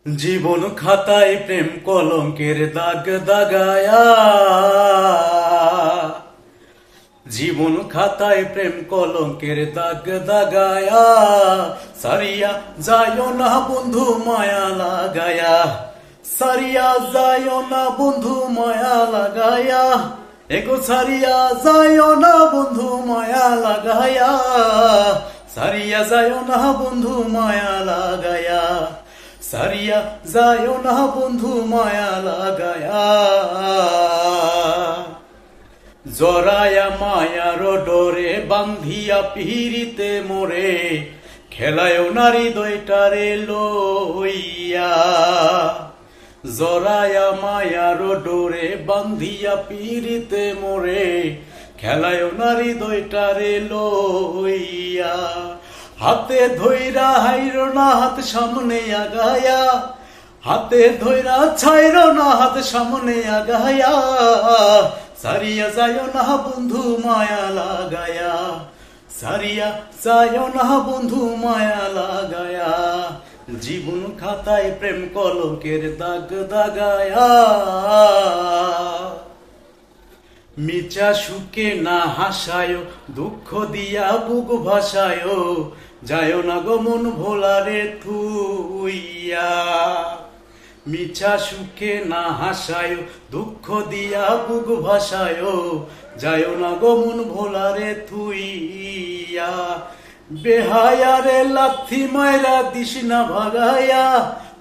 জীবন খাতায় প্রেম কলঙ্কের দাগ দাগায়া, জীবন খাতায় প্রেম কলঙ্কের দাগ দাগায়া, সারিয়া যায়ও না বন্ধু মায়া লাগায়া, সারিয়া যায়ও না বন্ধু মায়া লাগায়া, এগো সারিয়া যায়ও না বন্ধু মায়া লাগায়া, সারিয়া যায়ও না বন্ধু মায়া লাগায়া, সারিয়া যায়ও না বন্ধু মায়া লাগায়া। জরায়া মায়ার ডোরে বান্ধিয়া পিহিরিতে মোরে, খেলায় নারী দইটারে লইয়া। জরায়া মায়ার ডোরে বান্ধিয়া পিহিরিতে মোরে, খেলায় নারী দইটারে লইয়া। হাতে ধইরা হাইর না হাত সামনে আগায়া, হাতে ধইরা ছাইর না হাত সামনে আগায়া, সারিয়া যায়ও না বন্ধু মায়া লাগায়া, সারিয়া যায়ও না বন্ধু মায়া লাগায়া। জীবন খাতায় প্রেম কলঙ্কের দাগ দাগায়া, মিচা সুখে না হাসায়, দুঃখ দিয়া বুক ভাসায়, যায় না গো মন ভোলারে থুইয়া। মিছা সুখে না হাসায়, দুঃখ দিয়া বুক ভাসায়, যায় না গো মন ভোলারে থুইয়া। বেহায়ারে লাথি মাইরা দিস না ভাগায়া,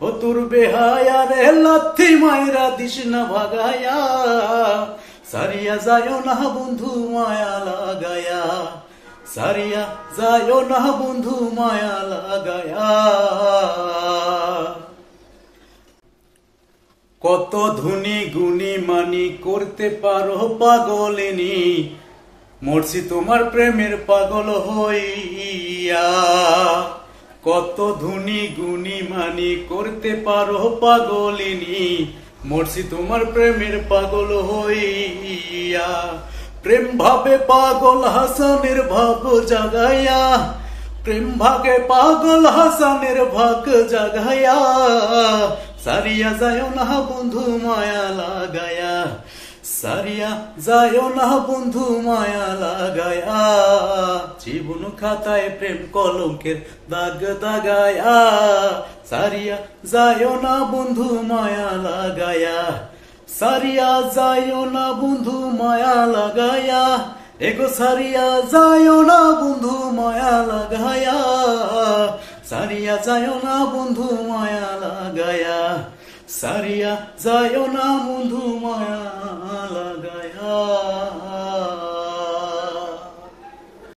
ও তোর বেহায়ারে লাথি মাইরা দিস না ভাগায়া, সারিয়া যায়ও না বন্ধু মায়া লাগায়া, সারিয়া যায়ও না বন্ধু মায়া লাগায়া। কত ধনী গুণী মানি করতে পারো পাগলিনী, মরছি তোমার প্রেমের পাগল হইয়া। কত ধনী গুণী মানি করতে পারো পাগলিনী, মরছি তোমার প্রেমের পাগল হইয়া। প্রেম ভাবে পাগল হাসানের ভাব জাগায়া, প্রেম ভাগে পাগল হাসানের ভাগ জাগায়া, সারিয়া যায়ও না বন্ধু মায়া লাগায়া, সারিয়া যায়ও না বন্ধু মায়া লাগায়া। জীবন খাতায় প্রেম কলঙ্কের দাগ দাগায়া, সারিয়া যায়ও না বন্ধু মায়া লাগায়া, সারিয়া যায়ও না বন্ধু মায়া লাগায়া, এগো সারিয়া যায়ও না বন্ধু মায়া লাগায়া, সারিয়া যায়ও না বন্ধু মায়া লাগায়া, সারিয়া যায়ও না বন্ধু